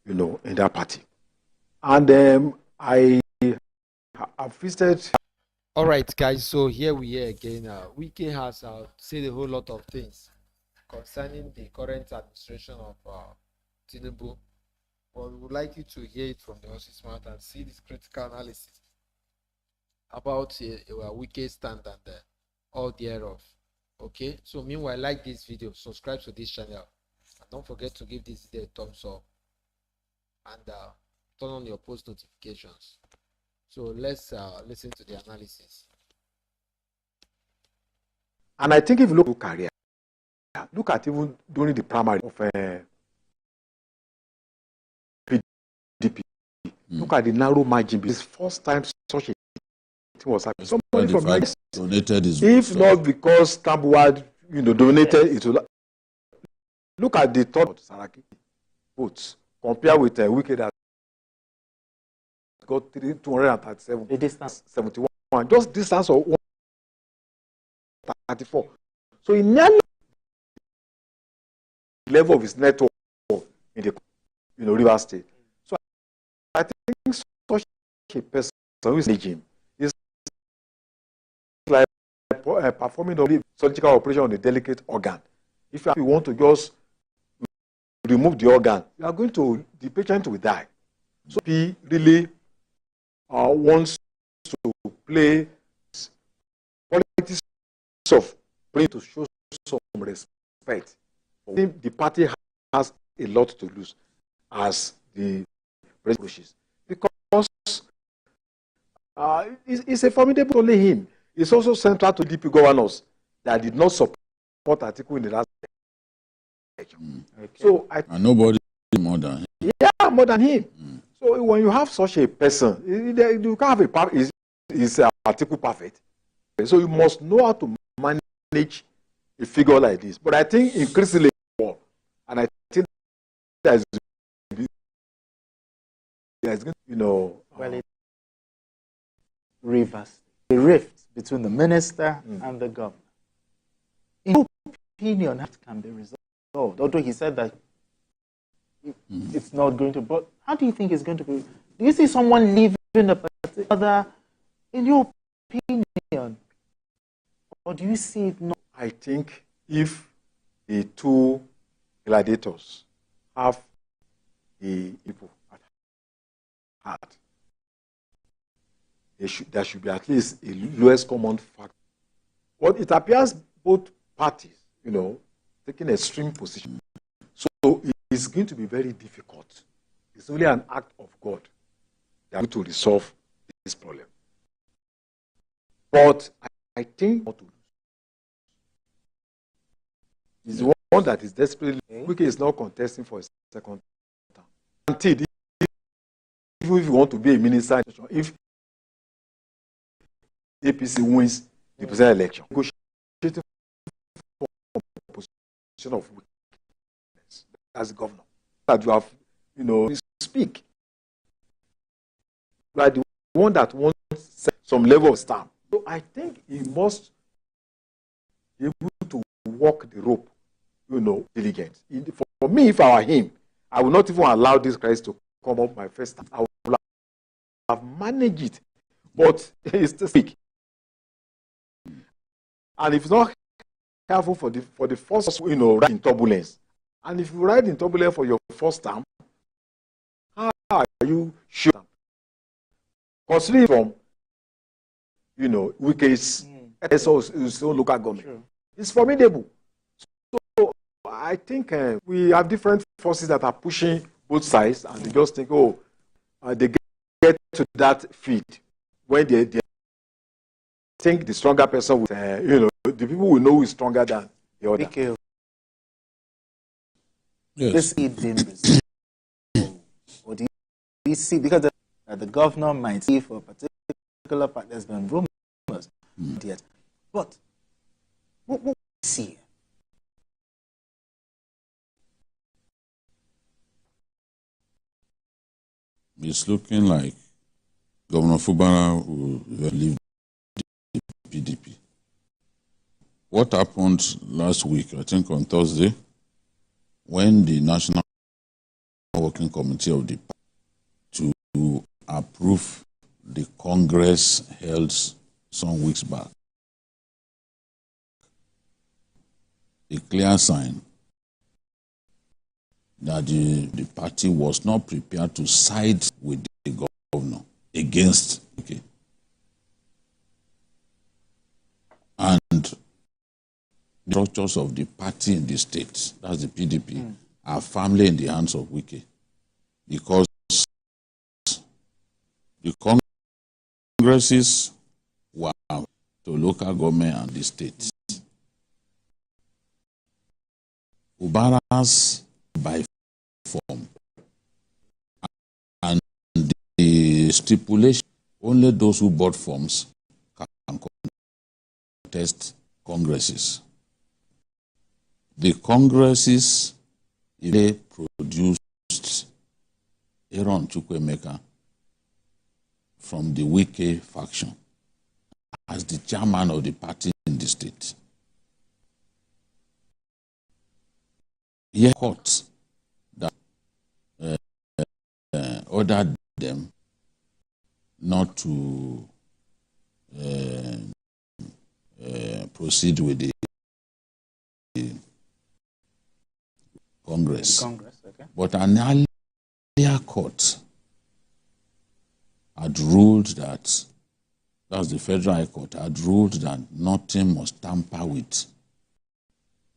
in that party. And I have visited. All right, guys. So here we are again. Wike has said a whole lot of things concerning the current administration of Tinubu. But we would like you to hear it from the horse's mouth and see this critical analysis about Wike's stand and all thereof. Okay. So meanwhile, like this video, subscribe to this channel, and don't forget to give this video a thumbs up and turn on your post notifications. So let's listen to the analysis. And I think if you look at career, look at even during the primary of PDP, look at the narrow margin. This first time such a thing was happening. Somebody from donated his if not because Tambuwad, donated it. Look at the third Saraki votes compared with Wike that got 237. The distance 71. Just distance of 134. So in nearly level of his network in the River State. So I think such a person who is aging is like performing a surgical operation on a delicate organ. If you want to just remove the organ, the patient will die. So he really wants to play politics of trying to show some respect. I think the party has a lot to lose as the president pushes, because it's a formidable only him. It's also central to DP governors that did not support Atiku in the last election. Okay. So and nobody more than him. Yeah, more than him. So when you have such a person, you can't have is Atiku perfect. So you must know how to manage a figure like this. But I think increasingly, and I think there's well, reverse the rift between the minister and the governor. In your opinion, how it can be resolved? Although he said that it's not going to, but how do you think it's going to be? Do you see someone leaving a particular, in your opinion, or do you see it not? I think if the two gladiators have the people at heart, there should be at least a lowest common factor. But it appears both parties, taking a extreme position. So it's going to be very difficult. It's only an act of God that is going to resolve this problem. But I think is the one that is desperately. Wike is not contesting for a second term. Until even if you want to be a minister, if APC wins the presidential election, negotiating for a position of weakness as a governor, that you have, speak. You are the one that wants some level of stamp. So I think he must be able to walk the rope, diligent. For me, if I were him, I would not even allow this crisis to come up my first time. I would have managed it, but it's still weak. And if it's not careful for the first, ride in turbulence, and if you ride in turbulence for your first time, how are you sure? Considering from, Wike's his own local government, sure. It's formidable. So I think we have different forces that are pushing both sides, and they just think, they get to that feed when they think the stronger person will, the people will know who is stronger than the other. Yes. This is dangerous. Or do you see, because the governor might see for a particular part, there's been rumors yet. But what we see? It's looking like Governor Fubara will leave the PDP. What happened last week, I think on Thursday, when the National working committee of the party to approve the Congress held some weeks back. A clear sign that the party was not prepared to side with the governor against Wike. And the structures of the party in the state, that's the PDP, are firmly in the hands of Wike, because the congresses were to local government and the states. Ubara's by form, and the stipulation, only those who bought forms can contest congresses. The congresses, they produced Aaron Chukwemeka from the Wike faction as the chairman of the party in the state. He court that ordered them not to proceed with the Congress. Okay. But an earlier court had ruled that's the Federal High Court, had ruled that nothing must tamper with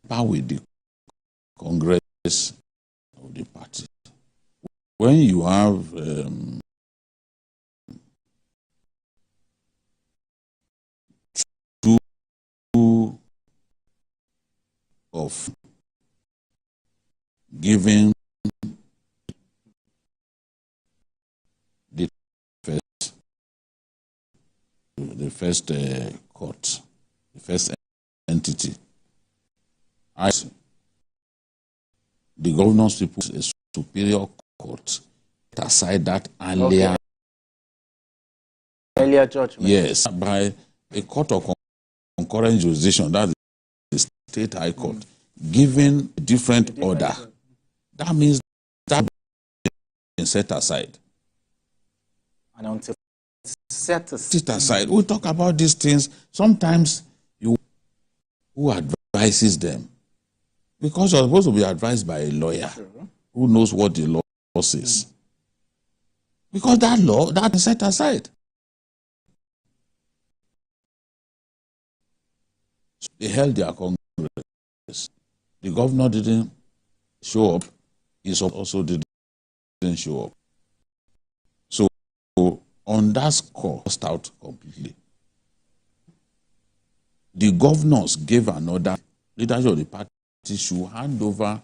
the Congress of the party. When you have two of giving the first court, the first entity, the governor's people, a superior court, aside that earlier, earlier judgment. yes, by a court of concurrent jurisdiction, that's the state high court, giving a different order. That means that been set aside. And until set aside, we talk about these things. Sometimes who advises them? Because you're supposed to be advised by a lawyer who knows what the law says. Because that law, that is set aside. They held their Congress. The governor didn't show up. He also didn't show up. So on that score, lost out completely. The governors gave an order. Leadership of the party should hand over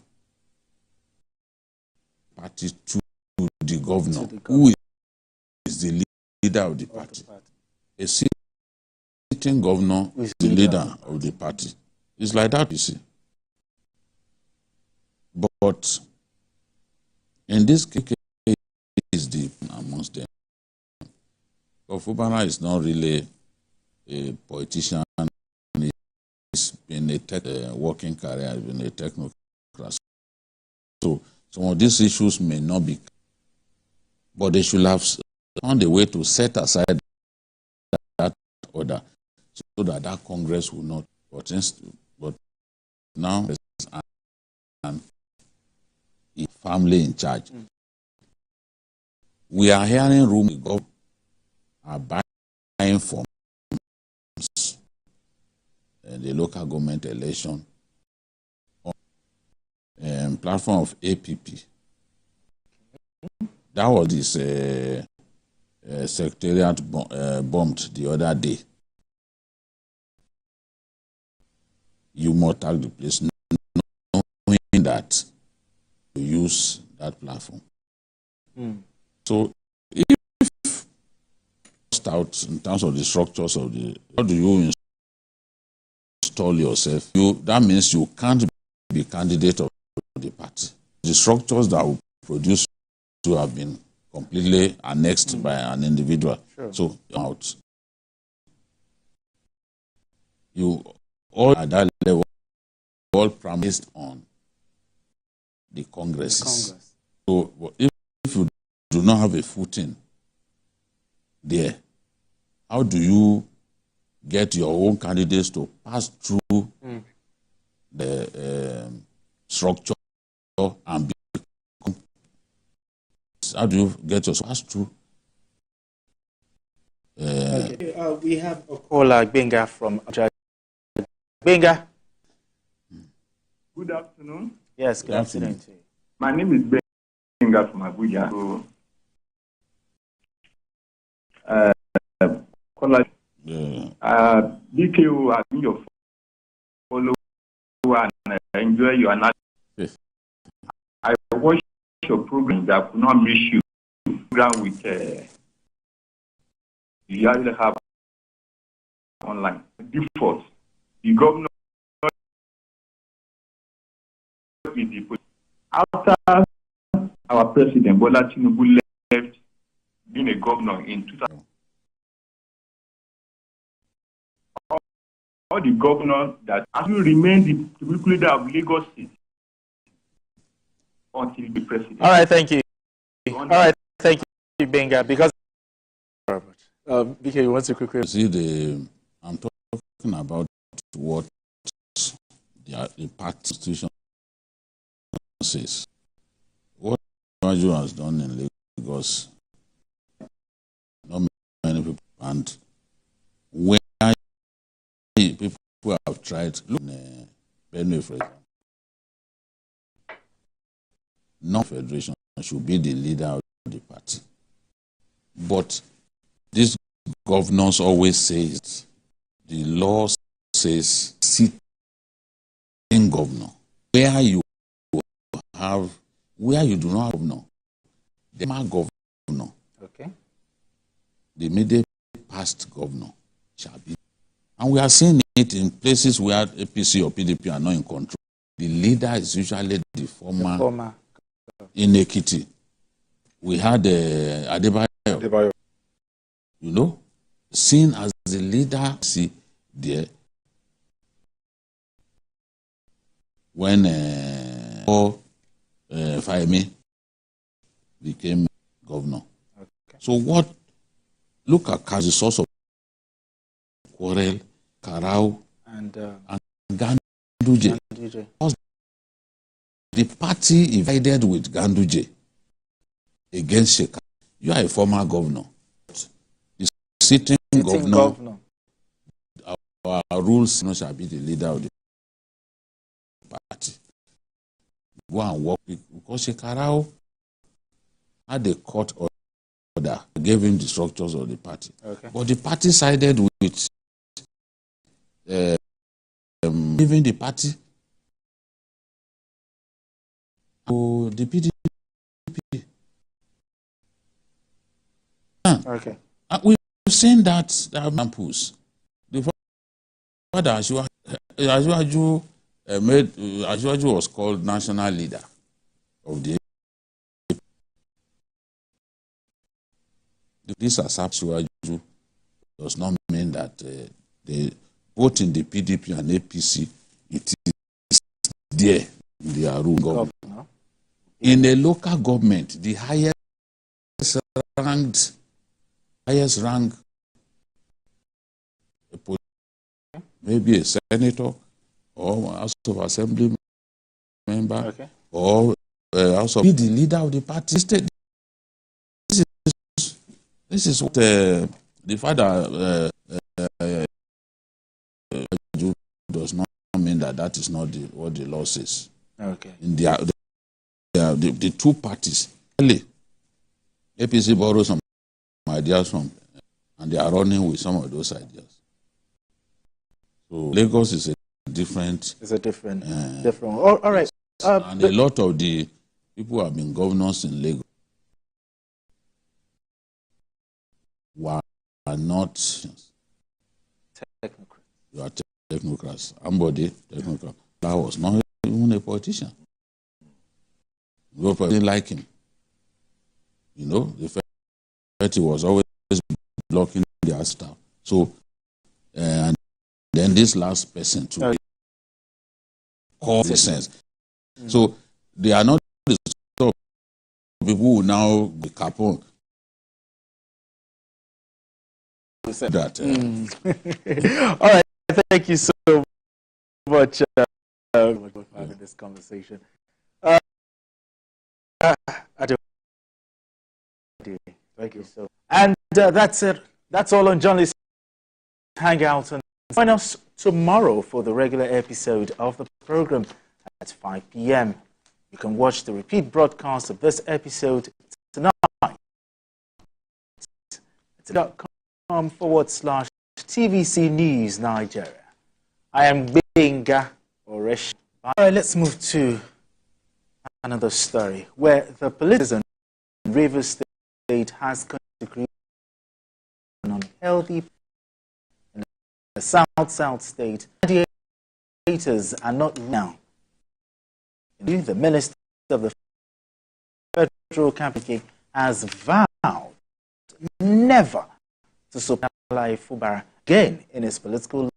party to the governor, who is the leader of the party. A sitting governor is the leader of the party. It's like that, you see. But in this case, is deep amongst them. Fubara is not really a politician. He's been a working career, he's been a technocrat. So some of these issues may not be, but they should have found a way to set aside that order so that that Congress will not. But now, and family in charge. We are hearing rumors government are buying forms in the local government election on platform of APP. That was this secretariat bombed the other day. You must tag the place knowing that you use that platform. So if out in terms of the structures of the, how do you install yourself? That means you can't be candidate of the party. The structures that will produce to have been completely annexed by an individual. Sure. So out. You all at that level all premised on the congresses. So if you do not have a footing there, how do you get your own candidates to pass through the structure and be, how do you get your pass through? Okay. We have a caller, Benga from Abuja. Benga. Good afternoon. Yes, good afternoon to you. My name is Benga from Abuja. So, caller, BKO, I think your follow and enjoy your analysis. Yes. I watched your program that could not miss you. Program with you usually have online default. The governor with the after our president Bola Tinubu left being a governor in 2000. All the governors that actually remain the typical leader of Lagos State until the president. All right, thank you. All right, thank you, Benga. Because BK, you want to quickly see I'm talking about what the party institution says. What Maju has done in Lagos, not many people, and where people have tried, look in Benue, for example, non-federation should be the leader of the party. But these governors always say it. The law says sitting governor. Where you do not have governor, the governor, okay, the immediate past governor shall be. And we are seeing it in places where APC or PDP are not in control. The leader is usually the former. In Ekiti, we had Adebayo, you know, seen as the leader. See there when Fahimi became governor. Okay. So look at the source of quarrel, Karau, and Ganduje. The party divided with Ganduje against Sheka. You are a former governor. The sitting governor. Our rules shall be the leader of the party. Go and work because Shekarau had a court order, gave him the structures of the party. Okay. But the party sided with leaving the party. The PDP. Okay. We've seen that examples. The father Asiwaju Asiwaju was called national leader of the. This Asiwaju does not mean that both in the PDP and APC it is there in their rule government. In a local government, the highest rank maybe a senator or House of Assembly member or also be the leader of the party. This is what the father does not mean that is not what the law says. Okay. In the two parties, APC borrows some ideas from, and they are running with some of those ideas. So Lagos is a different. It's a different. All right. And a lot of the people who have been governors in Lagos were not technocrats. You are technocrats. Ambode, technocrat. That was not even a politician. Nobody didn't like him. You know, the fact he was always blocking their staff. So, and then this last person to call the sense. So they are not the sort of people will now be capon. That. All right, thank you so much for having this conversation. Thank you so. And that's it. That's all on Johnny's Hangout. And join us tomorrow for the regular episode of the program at 5 p.m. You can watch the repeat broadcast of this episode tonight at .com/TVC News Nigeria. I am Benga Oresh. All right, let's move to another story where the police in Rivers State has consecrated an unhealthy in the South state. Mediators are not now. The Minister of the Federal Cabinet has vowed never to support Fubara again in his political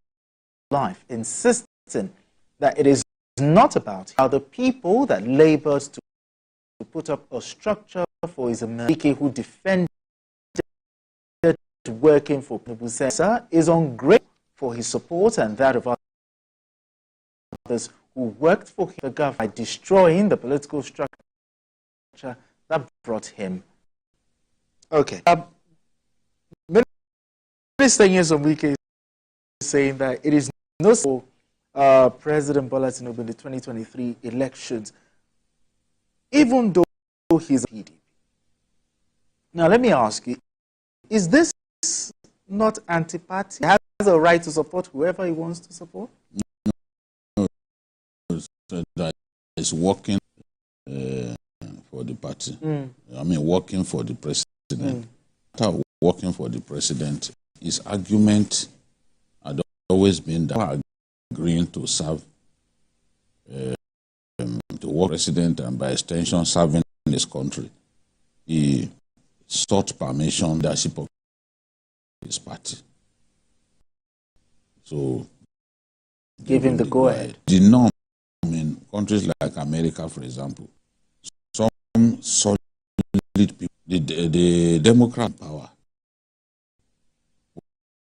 life, insisting that it is not about how the people that labored to put up a structure for his Wike, who defended working for Tinubu, is ungrateful for his support and that of others who worked for the government by destroying the political structure that brought him. Okay. Minister Nyesom Wike is saying that it is no for President Bola Tinubu in the 2023 elections, even though he's a PDP. Now, let me ask you, is this not anti-party? He has a right to support whoever he wants to support? No, that is working for the party. I mean, working for the president. After working for the president, his argument had always been that agreeing to serve to work president and by extension serving his country. He sought permission leadership of his party. So give him the go ahead. The norm in countries like America, for example, some solid people, the Democrat power,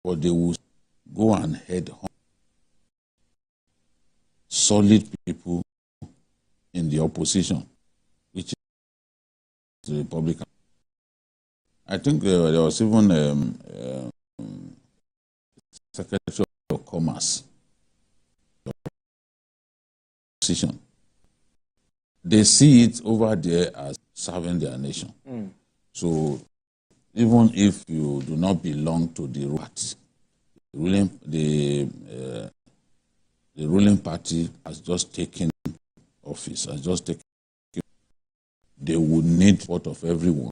but they will go and head home solid people in the opposition, which is the Republican. I think there was even Secretary of Commerce position. They see it over there as serving their nation. So even if you do not belong to the party, the ruling party has just taken office, they would need support of everyone.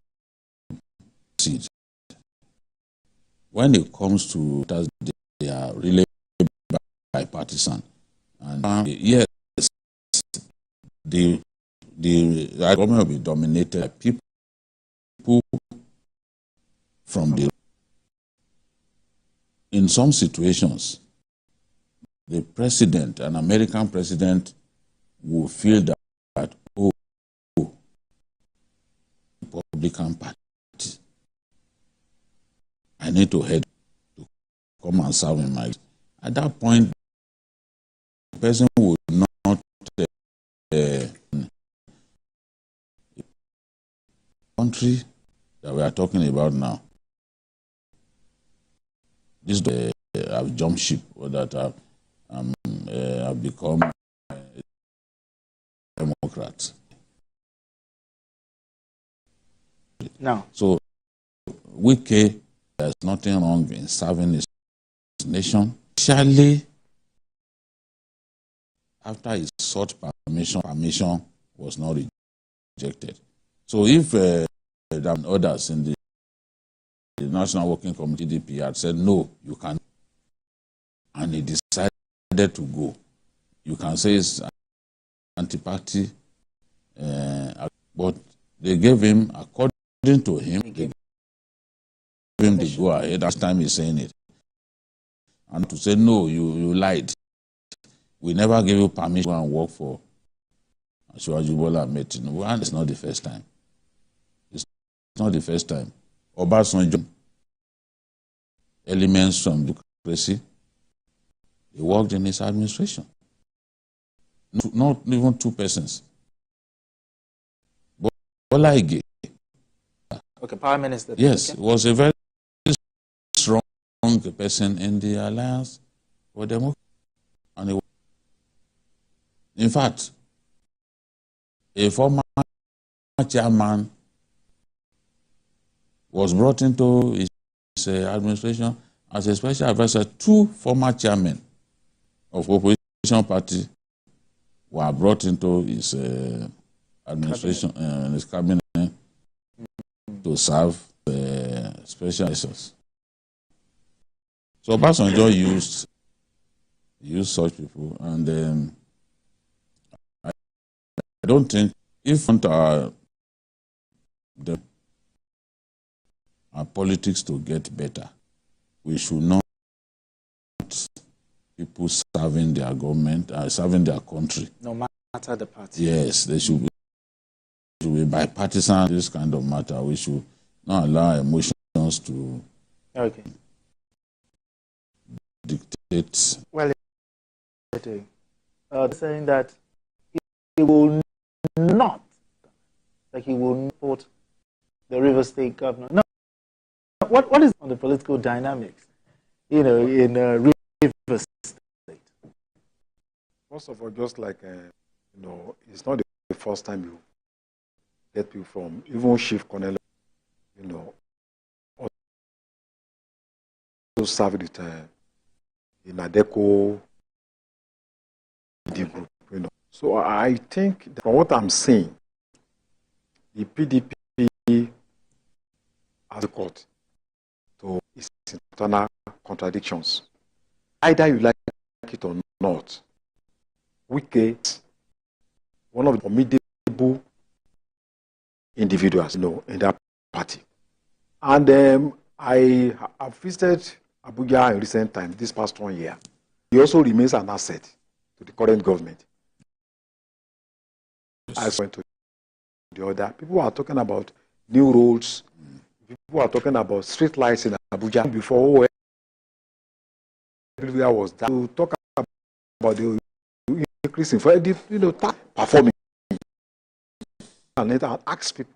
When it comes to that, they are really bipartisan. And yes, the government will be dominated by people from the. In some situations, the president, an American president, will feel that Republican Party, I need to head to come and serve in my. At that point, the person would not country that we are talking about now. This have jumped ship, or that have become Democrats. No. So, Wike, there's nothing wrong in serving his nation. Surely, after he sought permission was not rejected. So, if others in the National Working Committee DP had said, no, you can't, and he decided to go, you can say it's anti-party, but they gave him, according to him, they gave him the go-ahead. Last time he's saying it. And to say, no, you lied. We never gave you permission to go and work for Tinubu, and it's not the first time. not the first time. Obasanjo, elements from democracy, he worked in his administration. Not even two persons. Bola Ige. Okay, Prime Minister. Yes, okay. was a very strong person in the Alliance for Democracy. And in fact, a former chairman was brought into his administration as a special advisor. Two former chairmen of opposition party were brought into his administration, his cabinet, to serve special advisors. So Obasanjo used such people, and I don't think if our politics to get better, we should not people serving their government, serving their country. No matter the party. Yes, they should be bipartisan. This kind of matter, we should not allow emotions to dictate. Well, saying that he will not, he will support the River State governor. No, what is on the political dynamics, in River State? First of all, just like it's not the first time you get people from even Chief Colonel, also served it in Adeco, the group, So I think that from what I'm saying, the PDP has a court to its internal contradictions. Either you like it or not, Wike is one of the formidable individuals, in that party. And I have visited Abuja in recent times, this past 1 year. He also remains an asset to the current government. I went to the other. People are talking about new roads. People are talking about street lights in Abuja. Before, everywhere was that. To talk about the increasing for performing. And later ask people.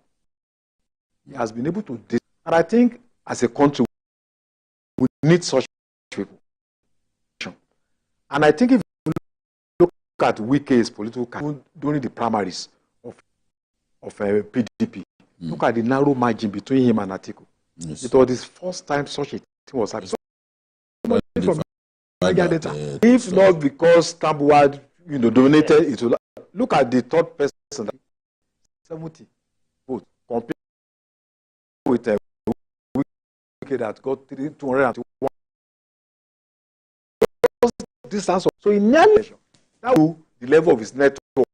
He has been able to do. And I think as a country, we need such people. And I think if you look at Wike's political career during the primaries of PDP, look at the narrow margin between him and Atiku. Yes. It was the first time such a thing was happening. If not because Tambuwad, dominated it, look at the third person, 70 votes, compared with Wike that got 201. Distance. So in nearly that was the level of his network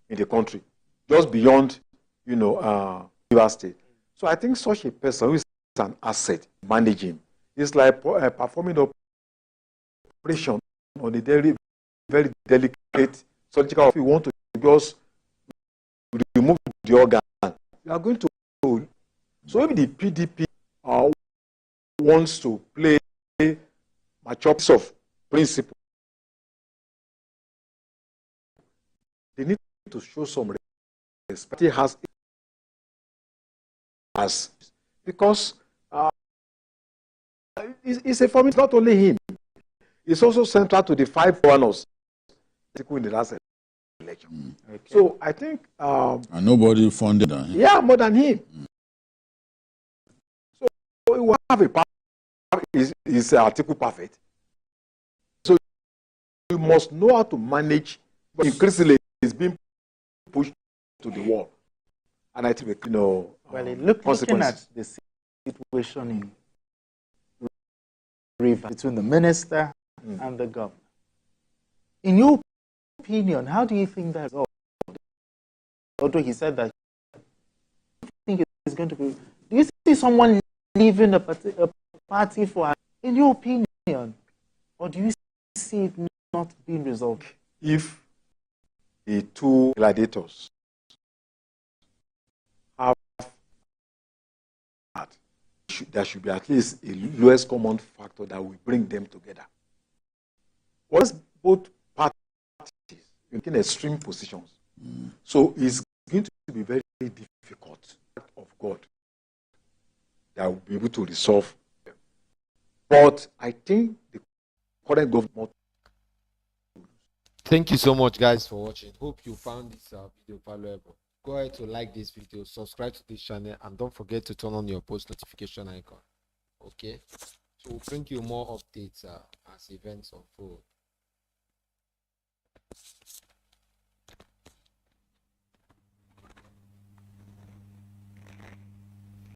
in the country, just beyond, River State. So I think such a person who is an asset, managing, is like performing operation on a very, very delicate surgical. If you want to just remove the organ, you are going to. So if the PDP wants to play mature piece of principle, they need to show some respect. He has because it's a form. It's not only him; it's also central to the 5 governors in the last election. Okay. So I think and nobody funded him. Yeah, more than him. So we will have a is article perfect. So you must know how to manage. But increasingly, it's being pushed to the wall, and I think well, looking at the situation in River between the minister and the governor, in your opinion, how do you think that's all? Although he said that, I think it's going to be. Do you see someone leaving a party for? In your opinion, or do you see it not being resolved? If the two gladiators have there should be at least a lowest common factor that will bring them together. Once both parties in extreme positions, so it's going to be very difficult of God that will be able to resolve them. But I think the current government. Thank you so much, guys, for watching. Hope you found this video valuable. Go ahead to like this video, subscribe to this channel, and don't forget to turn on your post notification icon. Okay, so we'll bring you more updates as events unfold.